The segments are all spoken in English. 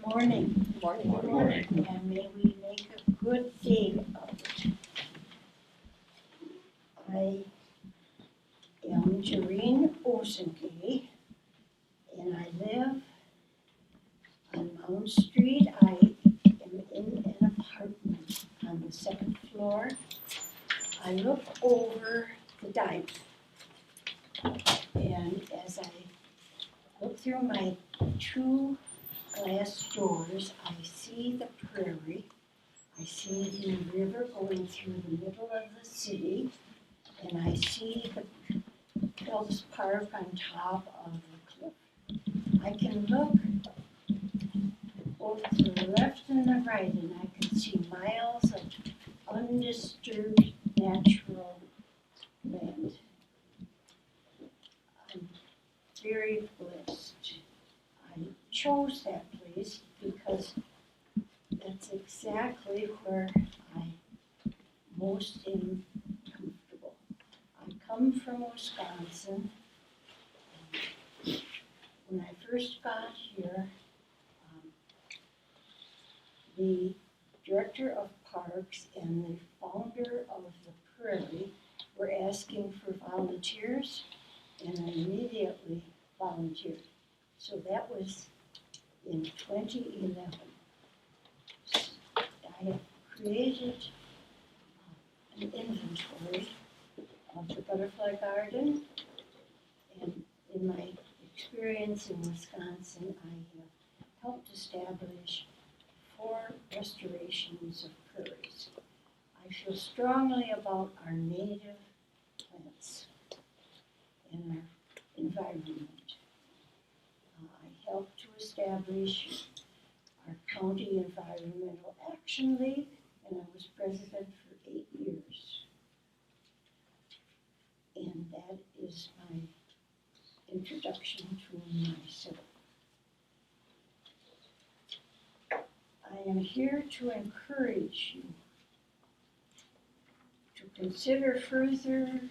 morning. Morning. Good morning. And may we make a good day of it. I am Jerrine Osenga, and I live on Mount Street. I am in an apartment on the second floor. I look over the dike, and as I look through my two glass doors, I see the prairie. I see the river going through the middle of the city, and I see the Phelps Park on top of the cliff. I can look both to the left and the right, and I can see miles of undisturbed natural land. I'm very blessed. I chose that place because that's exactly where I most am comfortable. I come from Wisconsin. When I first got here, the director of parks and the founder of the Prairie were asking for volunteers, and I immediately volunteered. So that was in 2011. I have created an inventory of the butterfly garden, and in my experience in Wisconsin, I have helped establish 4 restorations of prairies. I feel strongly about our native plants and our environment. I helped to establish our County Environmental Action League, and I was president for 8 years. And that is my introduction to myself. I am here to encourage you to consider further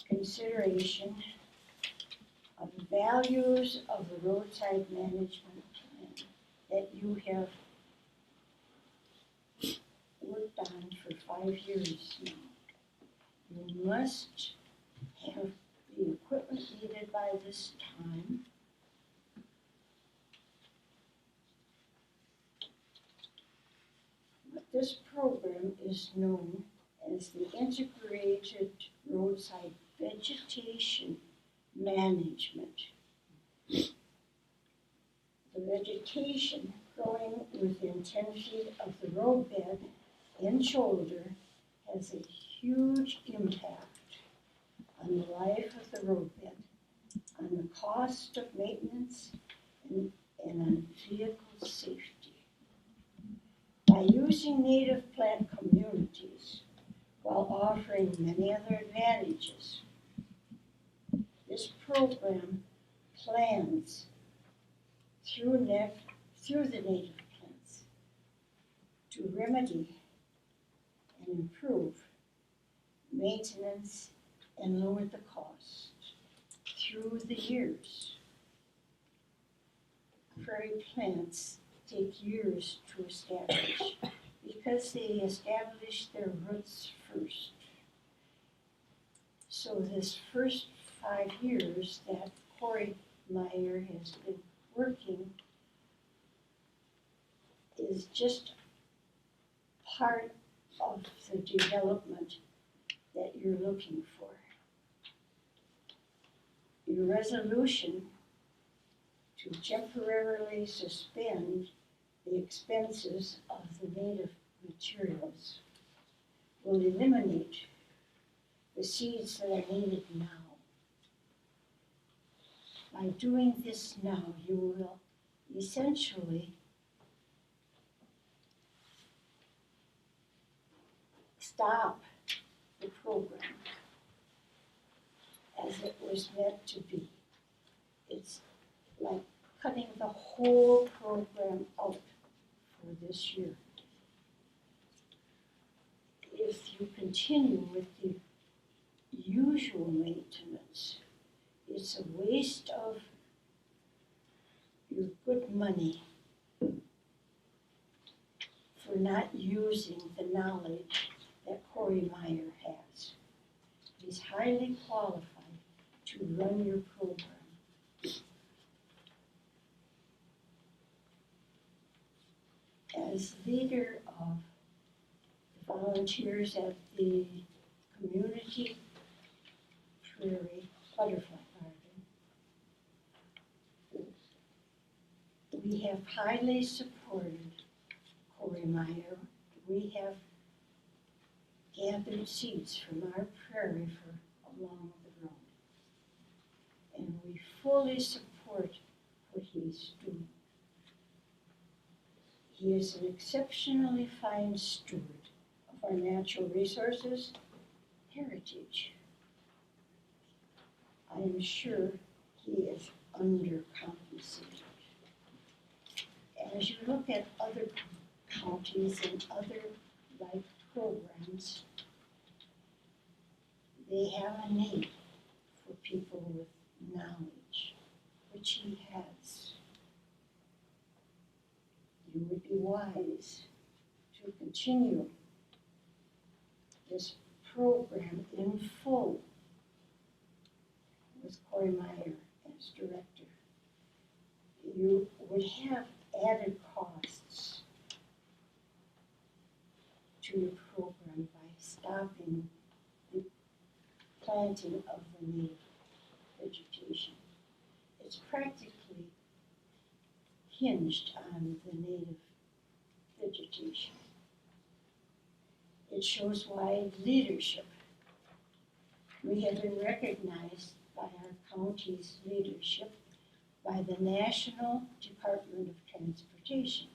consideration of the values of the roadside management plan that you have worked on for 5 years now. You must have the equipment needed by this time. But this program is known as the Integrated Roadside Vegetation Management. The vegetation growing within 10 feet of the roadbed and shoulder has a huge impact on the life of the roadbed, on the cost of maintenance, and on vehicle safety. By using native plant communities while offering many other advantages, this program plans through the native plants to remedy and improve maintenance and lower the cost through the years. Prairie plants take years to establish because they establish their roots first. So this first 5 years that Corey Meyer has been working is just part of the development that you're looking for. Your resolution to temporarily suspend the expenses of the native materials will eliminate the seeds that are needed now. By doing this now, you will essentially stop the program as it was meant to be. It's like cutting the whole program out for this year. If you continue with the usual maintenance, it's a waste of your good money for not using the knowledge that Corey Meyer has. He's highly qualified to run your program. As leader of the volunteers at the Community Prairie Butterfly Garden, we have highly supported Corey Meyer. We have gathered seeds from our prairie for along the road. And we fully support what he's doing. He is an exceptionally fine steward of our natural resources heritage. I am sure he is undercompensated. As you look at other counties and other like programs, they have a need for people with knowledge, which he has. You would be wise to continue this program in full with Corey Meyer as director. You would have added costs to your program by stopping the planting of the native vegetation. It's practically hinged on the native vegetation. It shows wide leadership. We have been recognized by our county's leadership by the National Department of Transportation.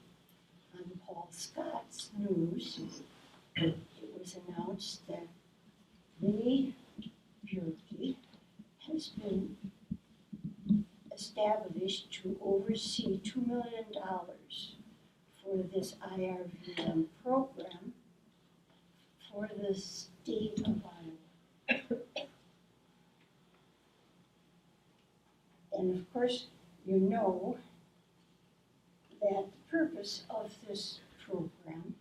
On Paul Scott's news, it was announced that Lee Bjerke has been established to oversee $2 million for this IRVM program for the state of Iowa. And of course, you know that the purpose of this program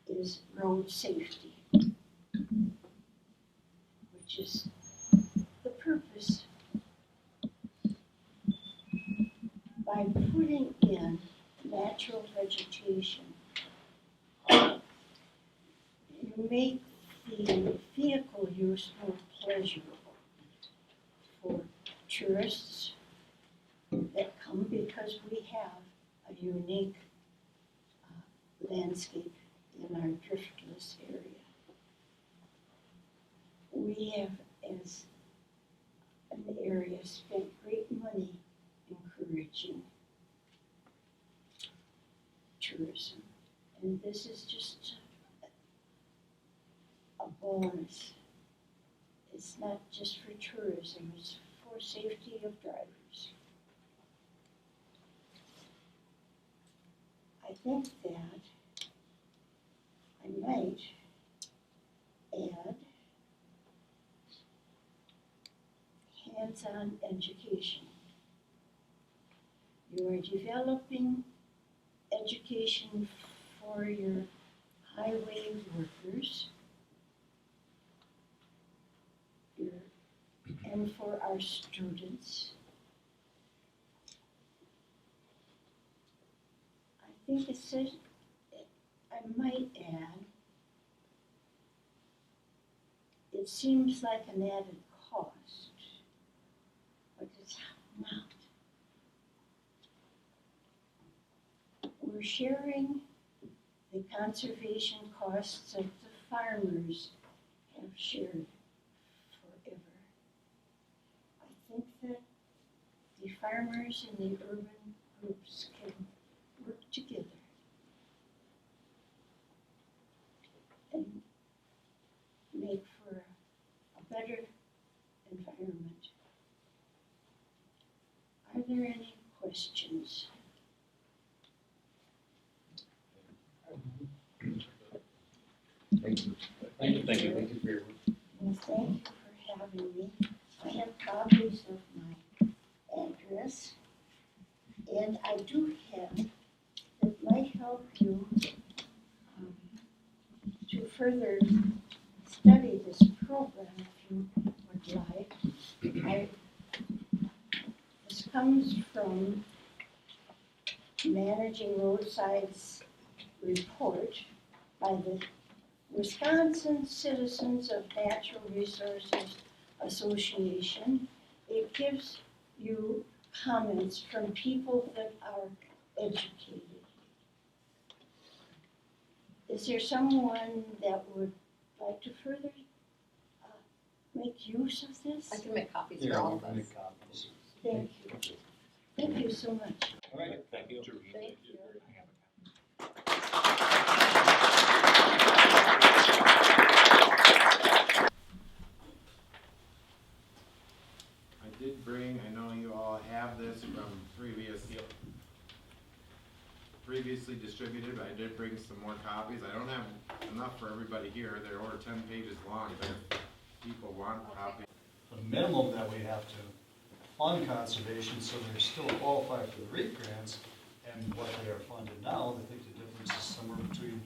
is road safety, which is the purpose. By putting in natural vegetation, you make the vehicle use more pleasurable for tourists that come because we have a unique landscape in our driftless area. We have, as an area, spent great money encouraging tourism, and this is just a bonus. It's not just for tourism, it's for safety of drivers. I think that I might add hands-on education. You are developing education for your highway workers and for our students. I think it says, I might add, it seems like an added cost, but it's not. We're sharing the conservation costs that the farmers have shared forever. I think that the farmers and the urban groups can work together and make for a better environment. Are there any questions? Thank you. Thank you. Thank you for your work. Well, thank you for having me. I have copies of my address, And I do have, that might help you to further study this program if you would like. This comes from Managing Roadside's report by the Wisconsin Citizens of Natural Resources Association. It gives you comments from people that are educated. Is there someone that would like to further make use of this? I can make copies for all of us. Thank you. Thank you so much. All right, thank you. Thank you. I did bring, I know you all have this from previously distributed, but I did bring some more copies. I don't have enough for everybody here. They're over 10 pages long, but if people want copies. The minimum that we have to fund conservation, so they're still qualified for the REAP grants, and what they are funded now, I think the difference is somewhere between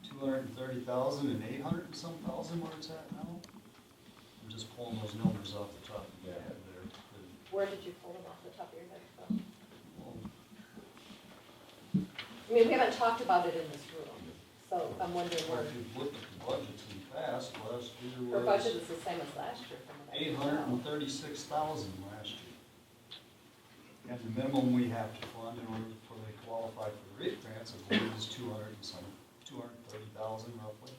230,000 and 800 and some thousand where it's at now. I'm just pulling those numbers off the top of my head there. Where did you pull them off the top of your head from? Well, I mean, we haven't talked about it in this room, so I'm wondering where, if you've looked at the budgets in the past, last year our budget was is the same as last year from what I can tell. 836,000 last year. And the minimum we have to fund in order for they qualify for the REAP grants, I believe is 230,000 roughly.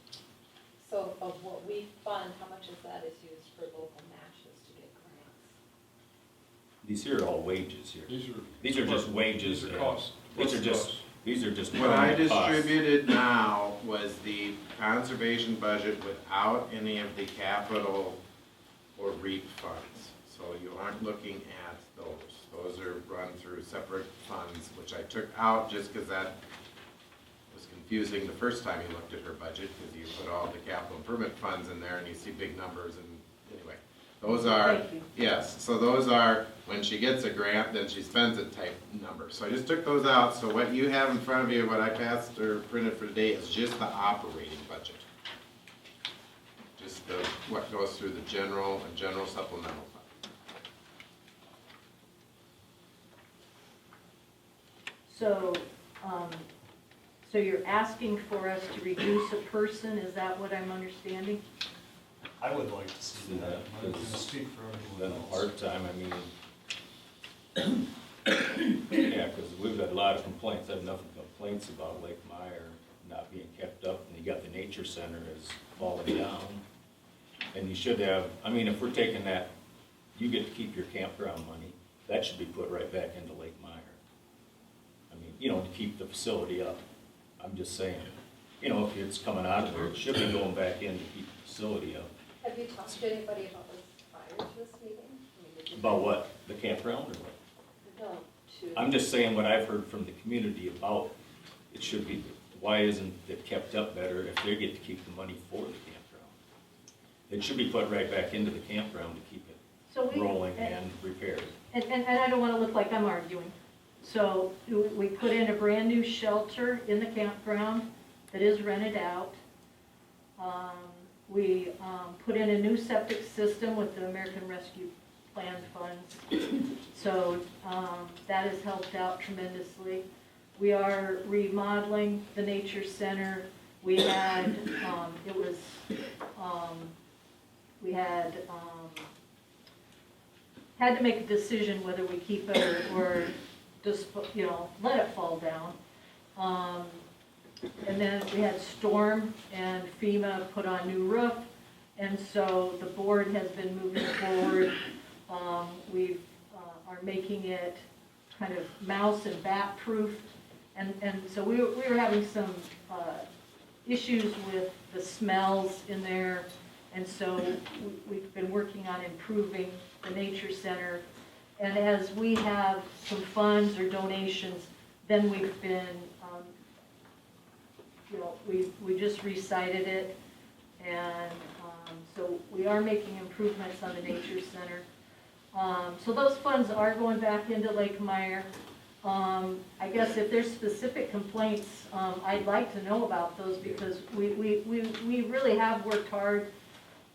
So of what we fund, how much of that is used for local matches to get grants? These here are all wages here. These are just wages. These are costs. These are just. What I costs. distributed now was the conservation budget without any of the capital or REAP funds. So you aren't looking at those. Those are run through separate funds, which I took out just because that was confusing the first time you looked at her budget, because you put all the capital improvement funds in there and you see big numbers, and anyway. Those are, Thank you. yes, so those are, when she gets a grant, then she spends it type numbers. So I just took those out, so what you have in front of you, what I passed or printed for today is just the operating budget. Just the, what goes through the general and general supplemental fund. So, so you're asking for us to reduce a person, is that what I'm understanding? I would like to see that. I'm not gonna speak for Then everyone a else. hard time, I mean, yeah, because we've got a lot of complaints. I have nothing complaints about Lake Meyer not being kept up, and you got the nature center is falling down. And you should have, I mean, if we're taking that, you get to keep your campground money, that should be put right back into Lake Meyer. I mean, you know, to keep the facility up. I'm just saying, you know, if it's coming out of there, it should be going back in to keep the facility up. Have you talked to anybody about this prior to this meeting? I mean, did you- About what? The campground or what? No, to. I'm just saying what I've heard from the community about, it should be, why isn't it kept up better if they get to keep the money for the campground? It should be put right back into the campground to keep So it we, rolling and repaired. and I don't want to look like I'm arguing. So we put in a brand new shelter in the campground that is rented out. We put in a new septic system with the American Rescue Plan funds. So that has helped out tremendously. We are remodeling the nature center. We had, had to make a decision whether we keep it or just, you know, let it fall down. And then we had storm and FEMA put on new roof, and so the board has been moving forward. We are making it kind of mouse and bat proof, and so we were having some issues with the smells in there, and so we've been working on improving the nature center. And as we have some funds or donations, then we've been, you know, we just recited it, and so we are making improvements on the nature center. So those funds are going back into Lake Meyer. I guess if there's specific complaints, I'd like to know about those because we really have worked hard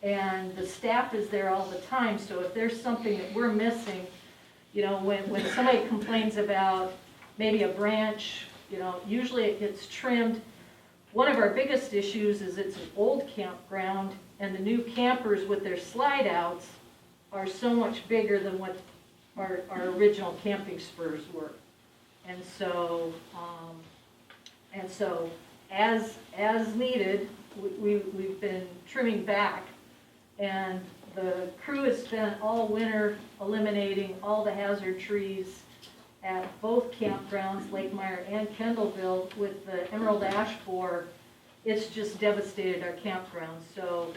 and the staff is there all the time, so if there's something that we're missing, you know, when somebody complains about maybe a branch, you know, usually it gets trimmed. One of our biggest issues is it's an old campground and the new campers with their slide outs are so much bigger than what our original camping spurs were. And so as needed, we've been trimming back. And the crew has spent all winter eliminating all the hazard trees at both campgrounds, Lake Meyer and Kendallville, with the emerald ash borer. It's just devastated our campgrounds. So,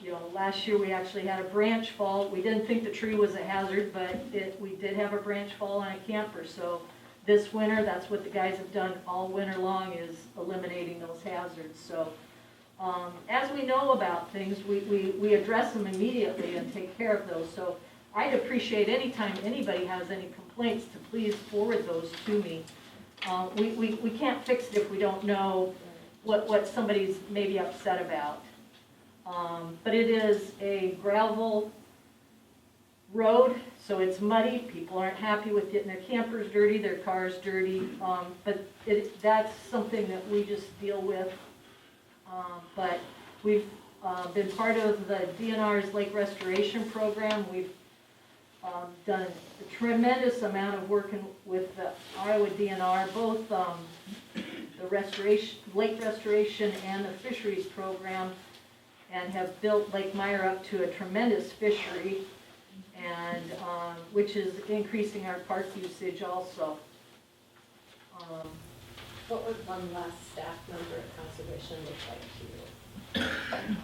you know, last year we actually had a branch fall. We didn't think the tree was a hazard, but we did have a branch fall on a camper. So this winter, that's what the guys have done all winter long, is eliminating those hazards. So as we know about things, we address them immediately and take care of those. So I'd appreciate any time anybody has any complaints to please forward those to me. We can't fix it if we don't know what somebody's maybe upset about. But it is a gravel road, so it's muddy. People aren't happy with getting their campers dirty, their cars dirty. But that's something that we just deal with. But we've been part of the DNR's Lake Restoration Program. We've done a tremendous amount of work with the Iowa DNR, both the lake restoration and the fisheries program, and have built Lake Meyer up to a tremendous fishery, and which is increasing our park usage also. What would one last staff member at conservation look like to you?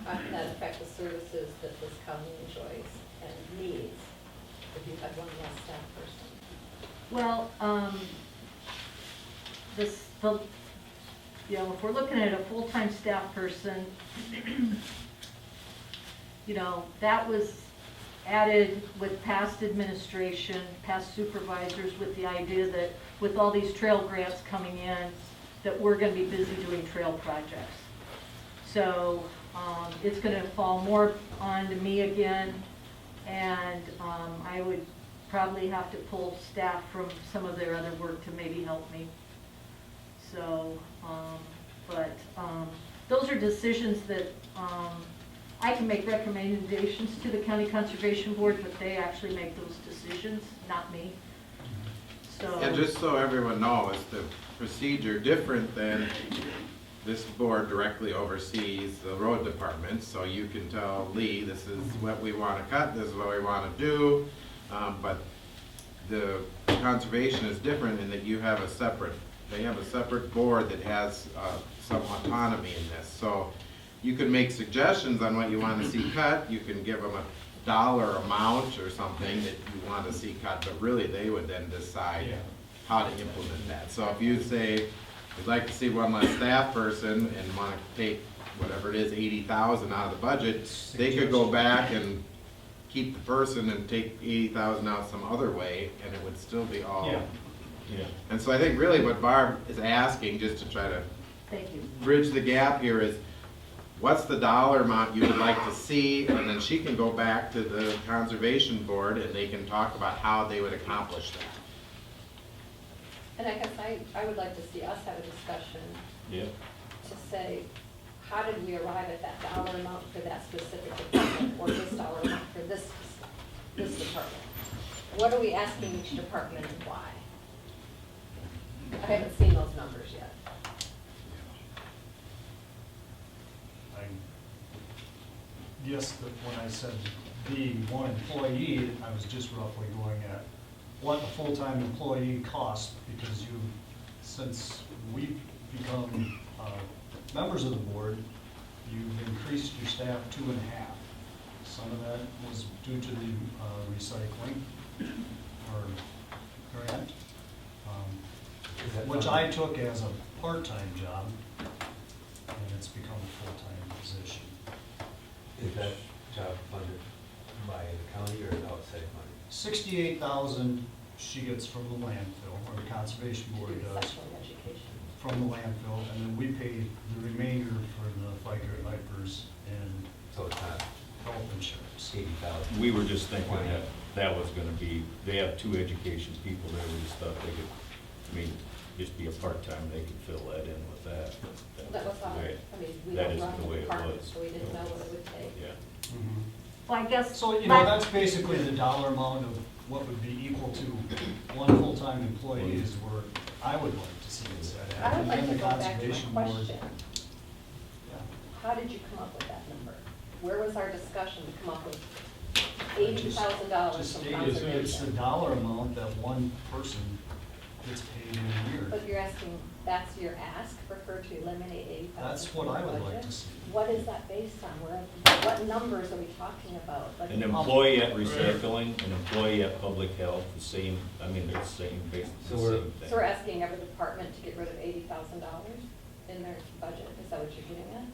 How can that affect the services that this county enjoys and needs if you had one less staff person? Well, you know, if we're looking at a full-time staff person, you know, that was added with past administration, past supervisors, with the idea that with all these trail grants coming in, that we're going to be busy doing trail projects. So it's going to fall more onto me again, and I would probably have to pull staff from some of their other work to maybe help me. So, those are decisions that I can make recommendations to the County Conservation Board, but they actually make those decisions, not me. So. And just so everyone knows, the procedure different than this board directly oversees the road department, so you can tell Lee, this is what we want to cut, this is what we want to do, but the conservation is different in that you have they have a separate board that has some autonomy in this. So you can make suggestions on what you want to see cut, you can give them a dollar amount or something that you want to see cut, but really they would then decide how to implement that. So if you say, we'd like to see one less staff person and want to take whatever it is, 80,000 out of the budget, they could go back and keep the person and take 80,000 out some other way, and it would still be all. Yeah. And so I think really what Barb is asking, just to try to Thank you. bridge the gap here, is what's the dollar amount you would like to see, and then she can go back to the conservation board and they can talk about how they would accomplish that. And I guess I would like to see us have a discussion Yeah. to say, how did we arrive at that dollar amount for that specific department, or this dollar amount for this department? What are we asking each department and why? I haven't seen those numbers yet. I guess that when I said being one employee, I was just roughly going at what a full-time employee costs, because since we've become members of the board, you've increased your staff 2.5. Some of that was due to the recycling or grant, which I took as a part-time job, and it's become a full-time position. Is that job funded by the county or outside money? 68,000 she gets from the landfill, or the conservation board Do does, recycling education. from the landfill, and then we pay the remainder for the FICA diapers and So it's not health insurance. 80,000. We were just thinking that that was gonna be, they have two education people there, we just thought they could, I mean, just be a part-time, they could fill that in with that. That was all, the way- I mean, we that don't is run the the way it department, was. so we didn't know what it would take. Yeah. Well, I guess. So, you know, that's basically the dollar amount of what would be equal to one full-time employee is where I would like to see it set at. I would like And to the go back to conservation my board. question. Yeah. How did you come up with that number? Where was our discussion to come up with $80,000 Just from stated, it's the conservation? dollar amount that one person gets paid in a year. But you're asking, that's your ask for her to eliminate 80,000? That's what I would like to see. What is that based on? What numbers are we talking about? Like, An employee at recycling, an employee at public health, the same, I mean, they're the same, basically So the we're- same thing. So we're asking every department to get rid of $80,000 in their budget? Is that what you're getting at?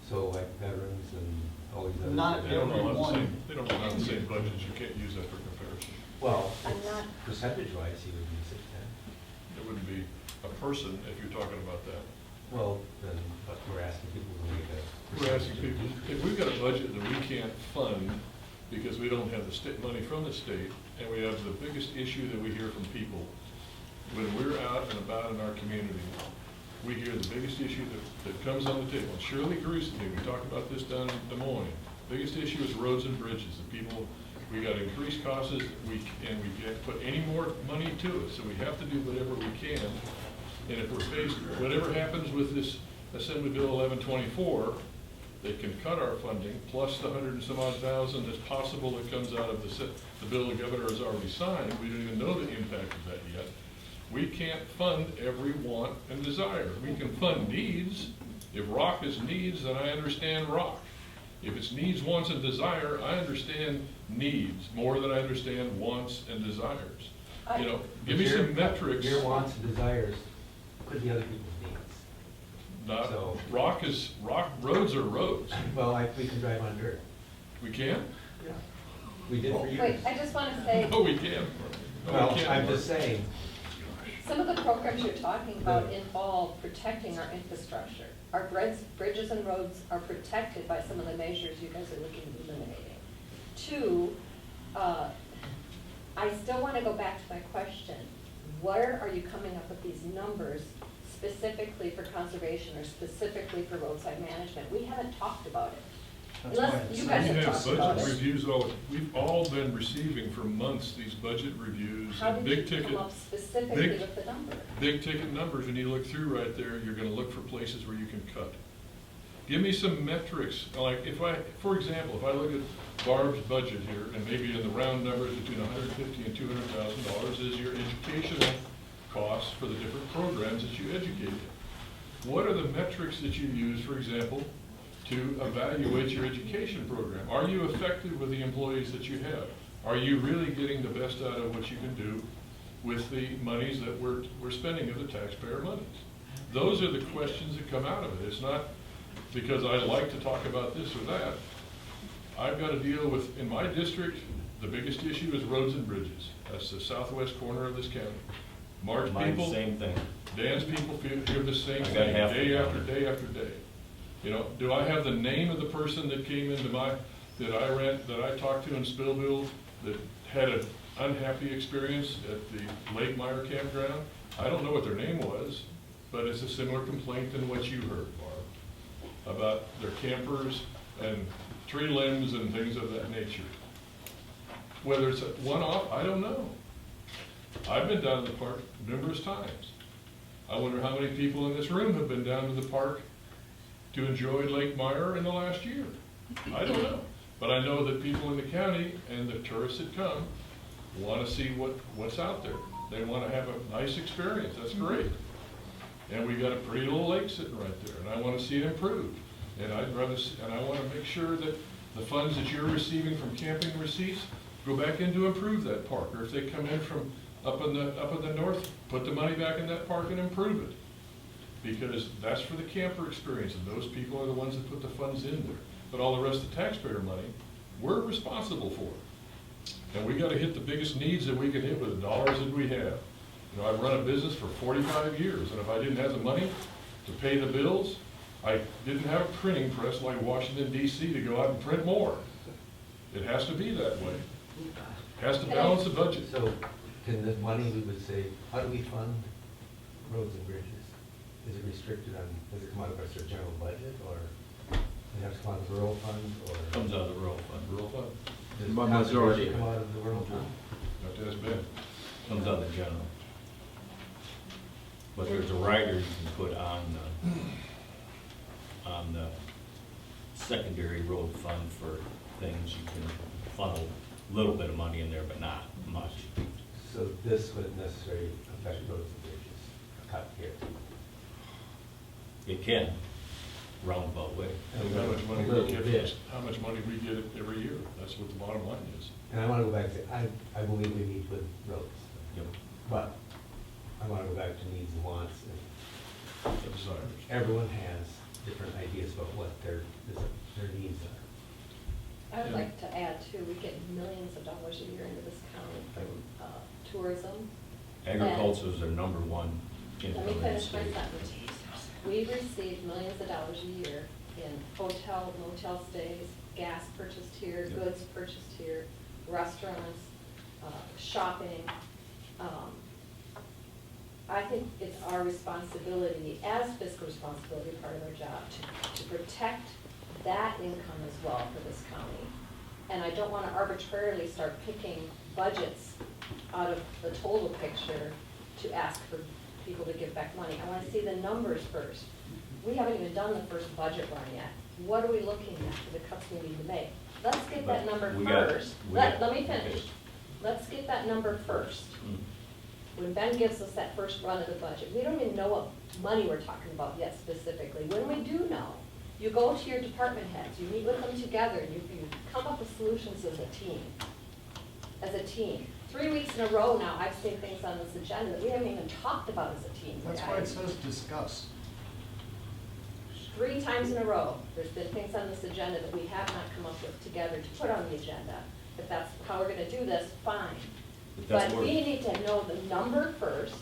So like veterans and all these other. Not They don't all have the Everyone. same, they don't all have the same budgets, you can't use that for comparison. Well, I'm not- percentage-wise, he would be 610. It wouldn't be a person if you're talking about that. Well, then, but we're asking people to make a. We're asking people, if we've got a budget that we can't fund because we don't have the state money from the state, and we have the biggest issue that we hear from people, when we're out and about in our community, we hear the biggest issue that comes on the table. And Shirley agrees with me, we talked about this down in Des Moines. Biggest issue is roads and bridges, and people, we got increased costs, and we can't put any more money to it, so we have to do whatever we can. And if we're faced, whatever happens with this Assembly Bill 1124, they can cut our funding, plus the 100 and some odd thousand that's possible that comes out of the bill the governor has already signed. We don't even know the impact of that yet. We can't fund every want and desire. We can fund needs. If rock is needs, then I understand rock. If it's needs, wants, and desire, I understand needs more than I understand wants and desires. You know, give me some metrics. Your wants and desires could be other people's needs. Not, So- roads are roads. Well, we can drive on dirt. We can? We did for years. Wait, I just want to say, No, we can. No, we Well, can't. I'm just saying, some of the programs you're talking about involve protecting our infrastructure. Our bridges and roads are protected by some of the measures you guys are looking at eliminating. Two, I still want to go back to my question. Where are you coming up with these numbers specifically for conservation or specifically for roadside management? We haven't talked about it. That's why Unless it's you We guys not- have have talked about budget it. reviews, we've all been receiving for months these budget reviews How and did big you ticket, come up specifically big- with the number? big ticket numbers, and you look through right there, you're gonna look for places where you can cut. Give me some metrics, like for example, if I look at Barb's budget here, and maybe in the round numbers between $150,000 and $200,000 is your educational costs for the different programs that you educate in. What are the metrics that you use, for example, to evaluate your education program? Are you effective with the employees that you have? Are you really getting the best out of what you can do with the monies that we're spending of the taxpayer monies? Those are the questions that come out of it. It's not because I like to talk about this or that. I've got to deal with, in my district, the biggest issue is roads and bridges. That's the southwest corner of this county. Mark's Mine's people, same thing. Dan's people hear the same I got thing half the day after county. day after day. You know, do I have the name of the person that came into that I talked to in Spillville that had an unhappy experience at the Lake Meyer campground? I don't know what their name was, but it's a similar complaint than what you heard, Barb, about their campers and tree limbs and things of that nature. Whether it's a one-off, I don't know. I've been down to the park numerous times. I wonder how many people in this room have been down to the park to enjoy Lake Meyer in the last year. I don't know. But I know that people in the county and the tourists that come want to see what's out there. They want to have a nice experience. That's great. And we got a pretty little lake sitting right there, and I want to see it improved. And I want to make sure that the funds that you're receiving from camping receipts go back in to improve that park. Or if they come in from up in the north, put the money back in that park and improve it. Because that's for the camper experience, and those people are the ones that put the funds in there. But all the rest of the taxpayer money, we're responsible for. And we gotta hit the biggest needs that we can hit with the dollars that we have. You know, I've run a business for 45 years, and if I didn't have the money to pay the bills, I didn't have a printing press like Washington DC to go out and print more. It has to be that way. Has to balance the budget. So can the money we would say, how do we fund roads and bridges? Is it restricted on, does it come out of our general budget, or it has to come out of the rural fund, or? Comes out of the rural fund. Rural fund, Does But majority. conservation come out of the rural fund? not as bad. Comes out of the general. But there's a rider you can put on the secondary road fund for things you can funnel a little bit of money in there, but not much. So this wouldn't necessarily affect roads and bridges, cut here. It can, roundabout way. And how much money A we little get, bit. how much money we get every year, that's what the bottom line is. And I wanna go back to, I believe we need good roads, Yep. but I wanna go back to needs and wants, and The desires. everyone has different ideas about what their needs are. I would like to add too, we get millions of dollars a year into this county from tourism. Agriculture is their number one Let income me in the finish my state. sentence. We receive millions of dollars a year in hotel, motel stays, gas purchased here, Yep. goods purchased here, restaurants, shopping. I think it's our responsibility, as fiscal responsibility, part of our job, to protect that income as well for this county. And I don't want to arbitrarily start picking budgets out of the total picture to ask for people to give back money. I want to see the numbers first. We haven't even done the first budget run yet. What are we looking at for the cuts we need to make? Let's get that number We got- first. we got- Let me finish. Let's get that number first. Mm. When Ben gives us that first run of the budget, we don't even know what money we're talking about yet specifically. When we do know, you go to your department heads, you meet with them together, and you come up with solutions as a team. As a team. 3 weeks in a row now, I've seen things on this agenda that we haven't even talked about as a team. That's why it says discuss. 3 times in a row, there's been things on this agenda that we have not come up with together to put on the agenda. If that's how we're gonna do this, fine. But that's But where- we need to know the number first,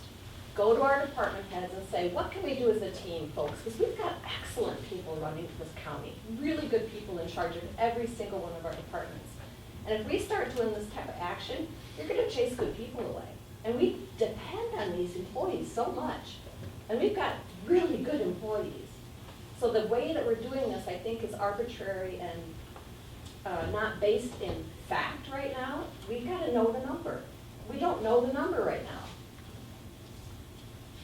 go to our department heads and say, what can we do as a team, folks? Because we've got excellent people running this county, really good people in charge of every single one of our departments. And if we start doing this type of action, you're gonna chase good people away. And we depend on these employees so much. And we've got really good employees. So the way that we're doing this, I think, is arbitrary and not based in fact right now. We've gotta know the number. We don't know the number right now.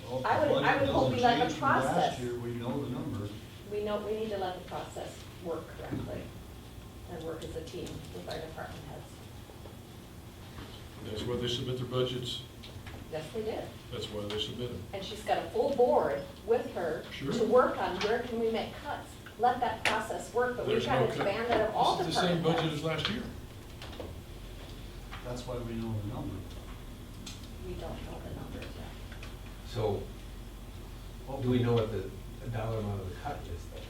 Well, if I the would budget hope we doesn't let the change from last process- year, we know the number. We know, we need to let the process work correctly and work as a team with our department heads. That's why they submit their budgets, Yes, they did. that's why they submit them. And she's got a full board with her Sure. to work on where can we make cuts. Let that process work, but we've There's got to no cut. expand that of all This is the same department budget heads. as last year. That's why we know the number. We don't know the numbers yet. So, do we know what the dollar amount of the cut is then?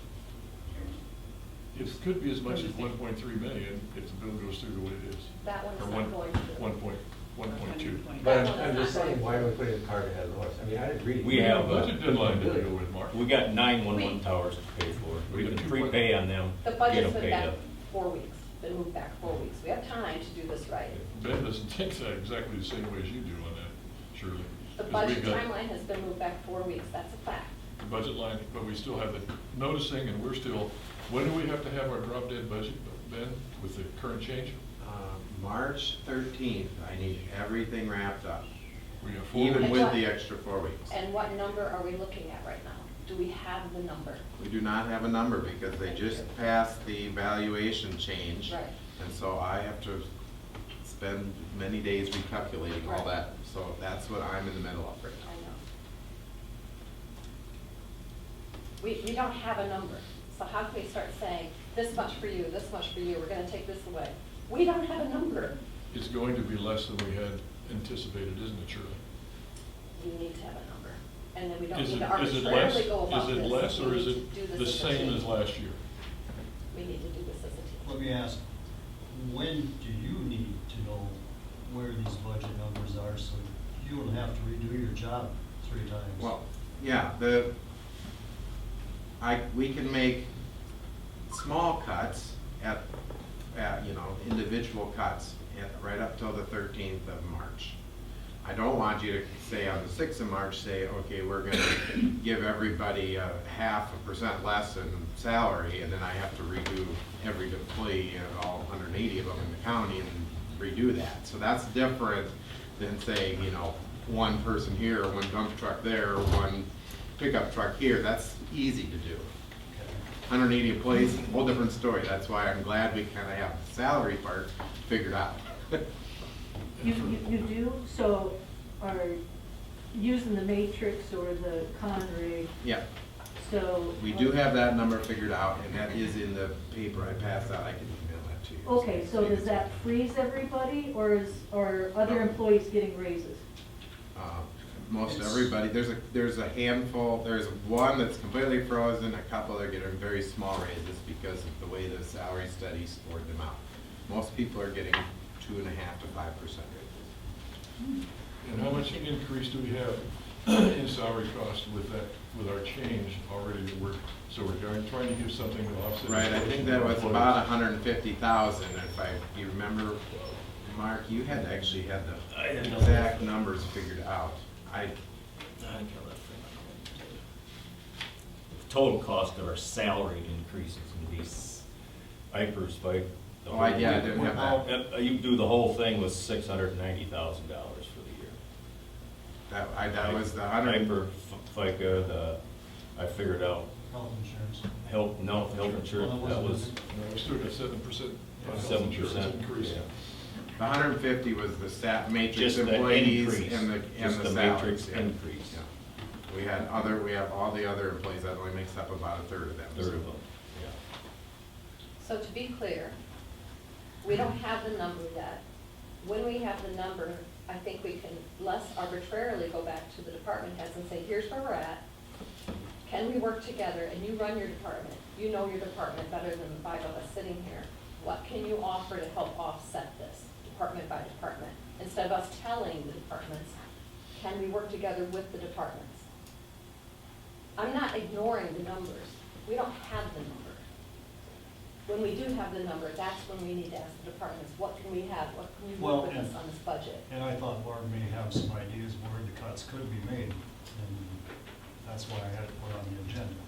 It could be as much as 1.3 million if the bill goes through the way it is. That one's Or not going to. 1.2. But That one I'm is just not saying, going why to. are we putting the cart ahead of the horse? I mean, I agree. We have, a budget deadline to deal with, Mark. We got 911 towers to pay for. We can prepay on them, The get budget's them been paid back up. 4 weeks, been moved back 4 weeks. We have time to do this right. Ben doesn't think that exactly the same way as you do on that, surely. The 'Cause budget we've got timeline has been moved back 4 weeks, that's a fact. the budget line, but we still have the noticing, and we're still, when do we have to have our drop dead budget, Ben, with the current change? March 13th, I need everything wrapped up, We have 4 even And with what- the extra 4 weeks. And what number are we looking at right now? Do we have the number? We do not have a number because they just passed the valuation change. Right. And so I have to spend many days recalculating all Right. that. So that's what I'm in the middle of right I now. know. We don't have a number, so how can we start saying, this much for you, this much for you, we're gonna take this away? We don't have a number. It's going to be less than we had anticipated, isn't it, Shirley? We need to have a number, and then we don't Is need it, to is it less, arbitrarily go about is this. it less, We or need is to it do this the as a same team. as last year? We need to do this as a team. Let me ask, when do you need to know where these budget numbers are, so you don't have to redo your job 3 times. Well, yeah, we can make small cuts at, individual cuts right up till the 13th of March. I don't want you to say on the 6th of March, say, okay, we're gonna give everybody 0.5% less in salary, and then I have to redo every employee, all 180 of them in the county, and redo that. So that's different than saying, one person here, one dump truck there, one pickup truck here. That's easy to do. 180 employees, whole different story. That's why I'm glad we kind of have the salary part figured out. You do, so are using the matrix or the Conray, Yeah, so. we do have that number figured out, and that is in the paper I passed out. I can email that to you. Okay, so does that freeze everybody, or are other employees getting raises? Most everybody, there's a handful, there's one that's completely frozen, a couple are getting very small raises because of the way the salary study scored them out. Most people are getting 2.5% to 5% raises. And how much increase do we have in salary cost with that, with our change already that so we're trying to give something to offset? Right, I think that was about 150,000, if you remember, Mark, you had actually had the exact numbers figured out. The total cost of our salary increase is gonna be, IPERS fight. I didn't have that. You do the whole thing was $690,000 for the year. That was the 100. IPER, FICA, I figured out, Health insurance. health insurance, that was We still got 7%. 7% increase. yeah. The 150 was the matrix Just the employees increase, and the just the salaries, matrix yeah. increase. Yeah. We have all the other employees, that only makes up about 1/3 of them. Third of them, yeah. So to be clear, we don't have the number yet. When we have the number, I think we can less arbitrarily go back to the department heads and say, here's where we're at. Can we work together? And you run your department. You know your department better than the 5 of us sitting here. What can you offer to help offset this, department by department? Instead of us telling the departments, can we work together with the departments? I'm not ignoring the numbers. We don't have the number. When we do have the number, that's when we need to ask the departments, what can we have? What can you Well, work with us on this budget? And I thought Barb may have some ideas where the cuts could be made, and that's why I had it put on the agenda.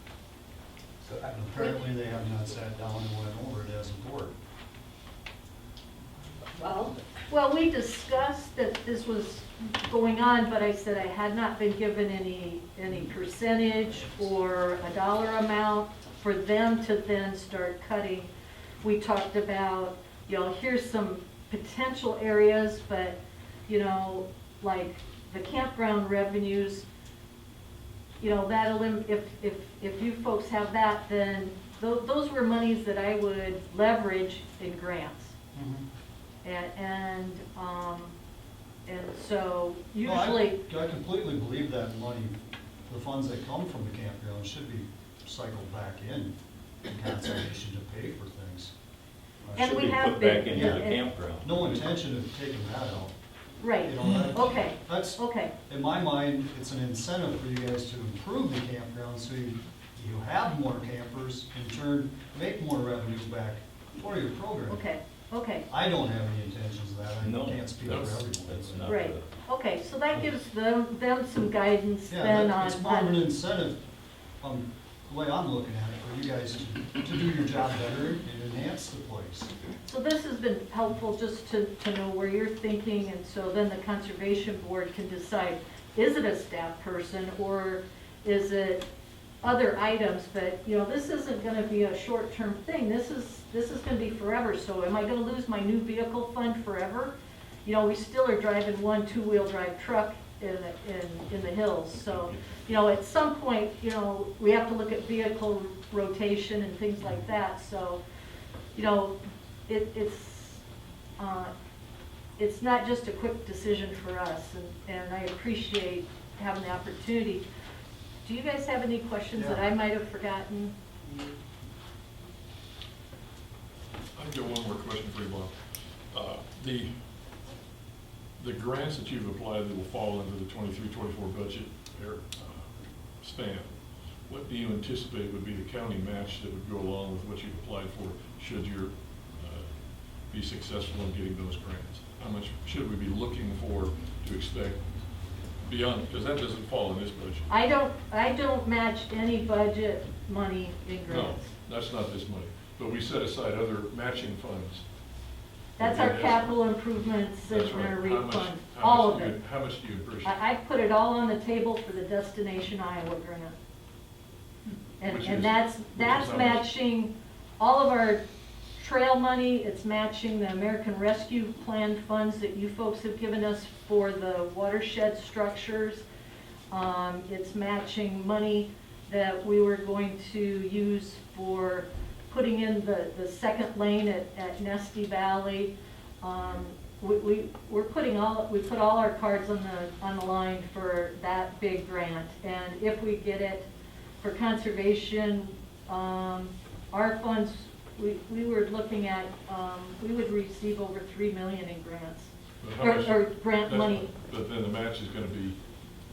So And apparently they have not sat down and went over it as a board. Well, we discussed that this was going on, but I said I had not been given any percentage or a dollar amount for them to then start cutting. We talked about, here's some potential areas, but, like the campground revenues, that'll, if you folks have that, then those were monies that I would leverage in grants. And so usually. No, I completely believe that money, the funds that come from the campground should be cycled back in conservation to pay for things. And Should we be have put been. back into the campground. No intention of taking that out. Right, Okay. okay. In my mind, it's an incentive for you guys to improve the campground so you have more campers, in turn, make more revenue back for your program. Okay, I don't have any intentions of that. No, I can't speak for that's everyone. not right. the- Okay, so that gives them some guidance Yeah, then it's more of an on, incentive, the way I'm looking at it, for you guys to do your job better and enhance the place. so this has been helpful just to know where you're thinking, and so then the conservation board can decide, is it a staff person or is it other items? But, this isn't gonna be a short-term thing. This is gonna be forever. So am I gonna lose my new vehicle fund forever? We still are driving one 2-wheel drive truck in the hills. So, at some point, we have to look at vehicle rotation and things like that. So, it's not just a quick decision for us, and I appreciate having the opportunity. Do you guys have any questions that I might have forgotten? I've got one more question for you, Bob. the grants that you've applied that will fall into the 23-24 budget span, what do you anticipate would be the county match that would go along with what you've applied for, should you be successful in getting those grants? How much should we be looking for to expect beyond, because that doesn't fall in this budget? I don't match any budget money in No, grants. that's not this money, but we set aside other matching funds. That's our capital improvements and That's right. our How REAP much- fund, how all much of do you- it. How much do you appreciate? I put it all on the table for the Destination Iowa grant. And, Which and is- that's which is how much? matching all of our trail money, it's matching the American Rescue Plan funds that you folks have given us for the watershed structures. It's matching money that we were going to use for putting in the second lane at Nesty Valley. We put all our cards on the line for that big grant, and if we get it for conservation, our funds, we were looking at, we would receive over 3 million in grants, But how much- or grant that's- money. But then the match is gonna be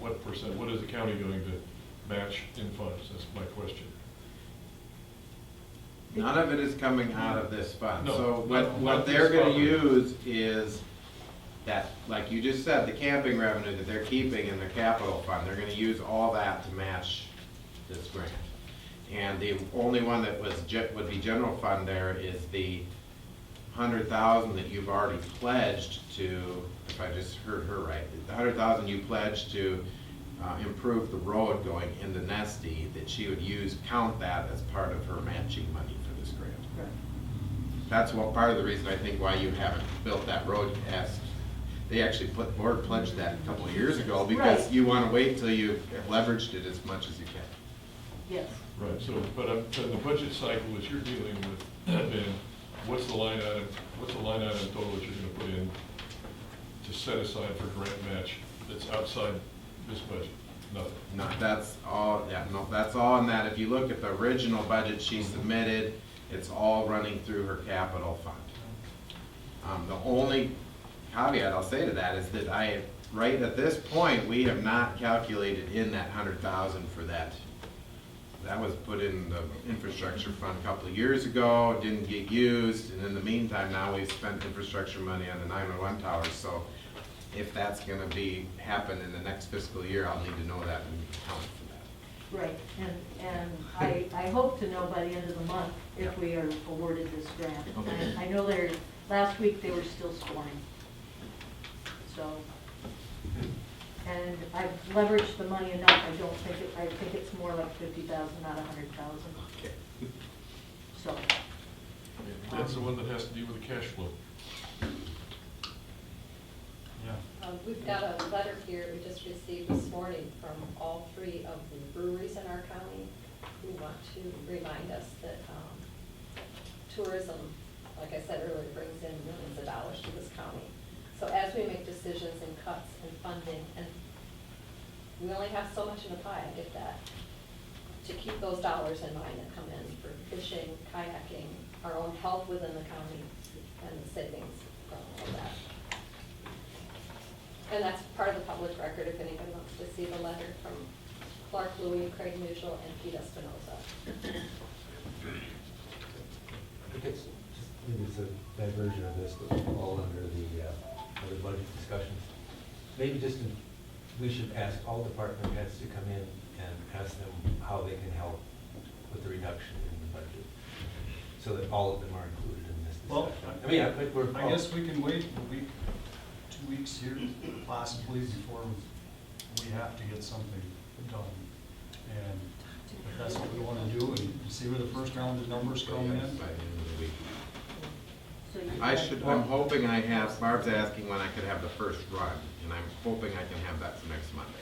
what percent? What is the county going to match in funds? That's my question. None of it is coming out of this fund. No, So not what this they're gonna property. use is that, like you just said, the camping revenue that they're keeping in their capital fund, they're gonna use all that to match this grant. And the only one that would be general fund there is the 100,000 that you've already pledged to, if I just heard her right, the 100,000 you pledged to improve the road going into Nesty, that she would count that as part of her matching money for this grant. That's part of the reason I think why you haven't built that road, as they actually board pledged that a couple of years ago, because Right. you want to wait till you leveraged it as much as you can. Yes. Right, so, but in the budget cycle that you're dealing with, Ben, what's the line item total that you're gonna put in to set aside for grant match that's outside this budget? Nothing. No, that's all, yeah, no, that's all in that. If you look at the original budget she submitted, it's all running through her capital fund. The only caveat I'll say to that is that right at this point, we have not calculated in that 100,000 for that. That was put in the infrastructure fund a couple of years ago, didn't get used, and in the meantime, now we've spent infrastructure money on the 911 towers, so if that's gonna happen in the next fiscal year, I'll need to know that and account for that. Right, and I hope to know by the end of the month if we are awarded this grant. Okay. I know last week they were still scoring. So, and I've leveraged the money enough, I think it's more like 50,000, not 100,000. Okay. So, That's the one that has to do with the cash flow. Yeah. We've got a letter here we just received this morning from all three of the breweries in our county who want to remind us that tourism, like I said earlier, brings in millions of dollars to this county. So as we make decisions and cuts and funding, and we only have so much in the pie, I get that, to keep those dollars in mind that come in for fishing, kayaking, our own health within the county, and the savings from all that. And that's part of the public record, if anybody wants to see the letter from Clark Louie, Craig Mutual, and Pete Espinoza. I think it's a diversion of this, but all under the budget discussions. Maybe we should ask all department heads to come in and ask them how they can help with the reduction in the budget, so that all of them are included in this Well, discussion. I guess we can wait a week, 2 weeks here possibly before we have to get something done. And if that's what we want to do, and see where the first round of numbers come in. By the end of the week. so you. I'm hoping Barb's asking when I could have the first run, and I'm hoping I can have that for next Monday.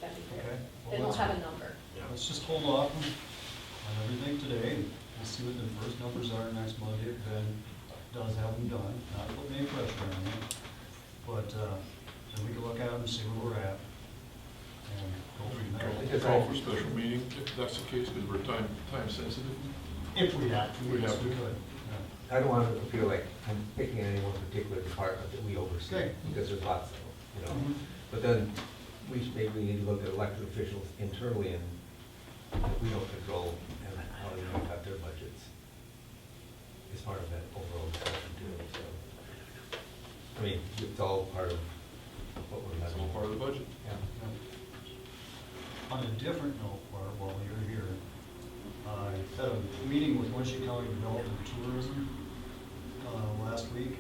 That'd be Okay. great. Well, Then we'll let's- have a number. Yeah. Let's just hold off on everything today, and we'll see what the first numbers are next Monday, if Ben does have them done, not putting any pressure on him. But, then we can look at them and see where we're at, and go from there. Call for special meeting, if that's the case, because we're time sensitive. If we have to, We yes, have we to. could. I don't want to feel like I'm picking on any one particular department that we oversee, Okay. because there's lots of them, you know. Mhm. But then, maybe we need to look at elected officials internally and that we don't control, and how they might cut their budgets as part of that overall discussion too, so. I mean, it's all part of what we're It's all having. part of the budget. Yeah. On a different note, while you're here, I had a meeting with Winneshiek County Development and Tourism last week.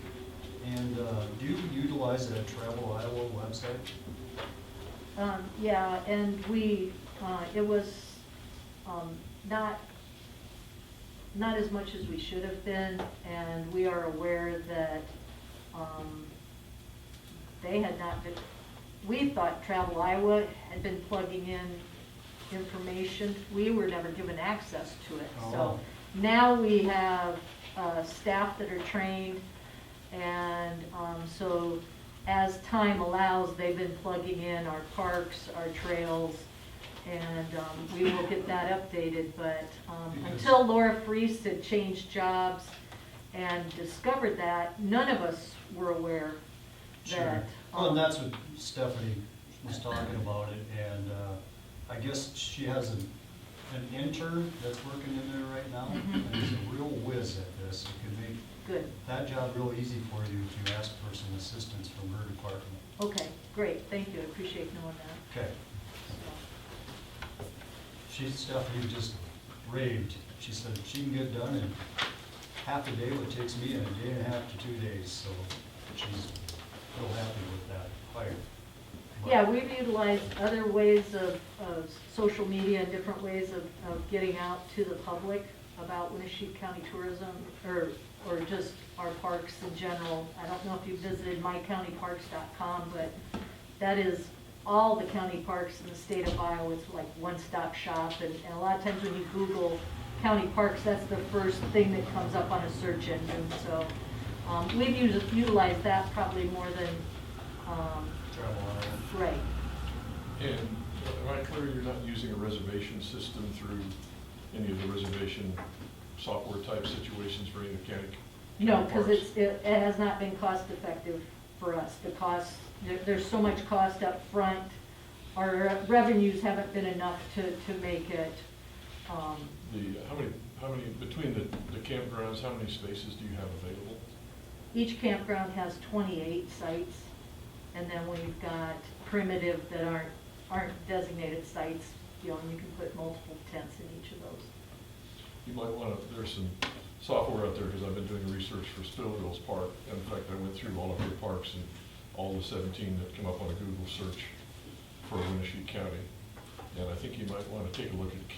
And do you utilize that Travel Iowa website? Yeah, and we, it was not as much as we should have been, and we are aware that they had not been, we thought Travel Iowa had been plugging in information. We were never given access to it. Oh. So now we have staff that are trained, and so as time allows, they've been plugging in our parks, our trails, and we will get that updated. But until Laura Freese had changed jobs and discovered that, none of us were aware that. Well, and that's what Stephanie was talking about it, and I guess she has an intern that's working in there right now, Mhm. and he's a real whiz at this. It could make Good. that job real easy for you if you ask for some assistance from her department. Okay, great, thank you, I appreciate knowing that. Okay. Stephanie just raved. She said she can get done in half a day, what takes me a day and a half to 2 days, so she's real happy with that hire. But- Yeah, we've utilized other ways of social media and different ways of getting out to the public about Winneshiek County tourism, or just our parks in general. I don't know if you visited mycountyparks.com, but that is all the county parks in the state of Iowa. It's like one-stop shop, and a lot of times when you Google county parks, that's the first thing that comes up on a search engine. So we've utilized that probably more than, Travel Iowa. right. And am I clear you're not using a reservation system through any of the reservation software type situations for any of the county? No, because parks? it has not been cost effective for us. The cost, there's so much cost up front. Our revenues haven't been enough to make it. How many, between the campgrounds, how many spaces do you have available? Each campground has 28 sites, and then we've got primitive that aren't designated sites. You know, and you can put multiple tents in each of those. You might want to, there's some software out there, because I've been doing research for Spillville's Park. In fact, I went through all of your parks and all the 17 that come up on a Google search for Winneshiek County. And I think you might want to take a look at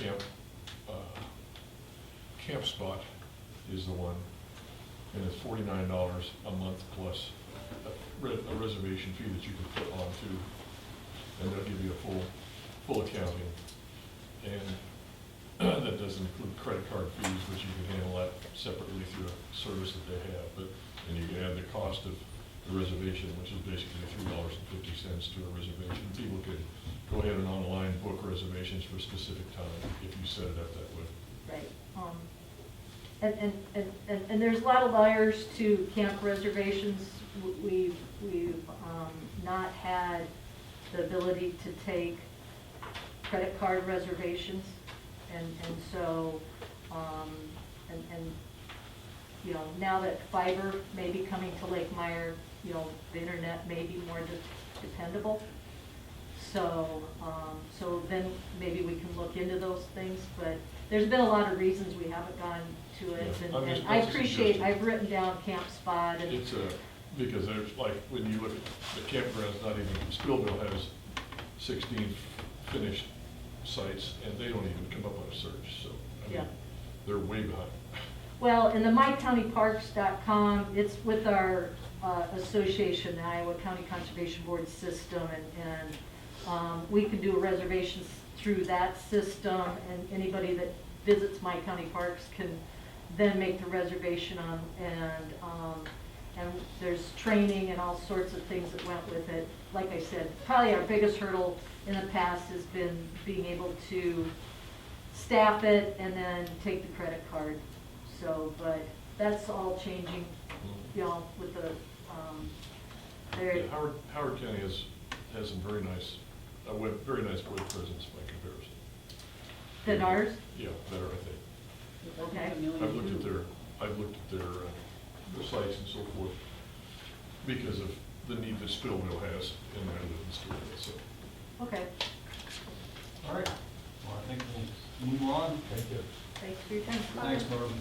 Camp Spot is the one, and it's $49 a month plus a reservation fee that you can put onto, and they'll give you a full accounting. And that doesn't include credit card fees, which you can handle that separately through a service that they have. But and you can add the cost of the reservation, which is basically $3.50 to a reservation. People could go ahead and online book reservations for a specific time if you set it up that way. Right. And there's a lot of layers to camp reservations. We've not had the ability to take credit card reservations, and so you know, now that fiber may be coming to Lake Meyer, you know, the internet may be more dependable. So so then maybe we can look into those things, but there's been a lot of reasons we haven't gone to it, Yeah, and that's I a appreciate, suggestion. I've written down Camp Spot, and It's because there's like, when you look at the campgrounds, not even, Spillville has 16 finished sites, and they don't even come up on a search, so, I mean, Yeah. they're way behind. well, in the mycountyparks.com, it's with our association, the Iowa County Conservation Board system, and we can do reservations through that system, and anybody that visits My County Parks can then make the reservation on, and there's training and all sorts of things that went with it. Like I said, probably our biggest hurdle in the past has been being able to staff it and then take the credit card. So, but that's all changing, you know, with the, there, Yeah, Howard County has some very nice, very nice web presence by comparison. than ours, Yeah, better, I think. okay? I've looked at their sites and so forth because of the need that Spillville has and I live in Spillville, so. Okay, All right, well, I think we'll move on. Thank you. thanks for your time. Thanks, Norm.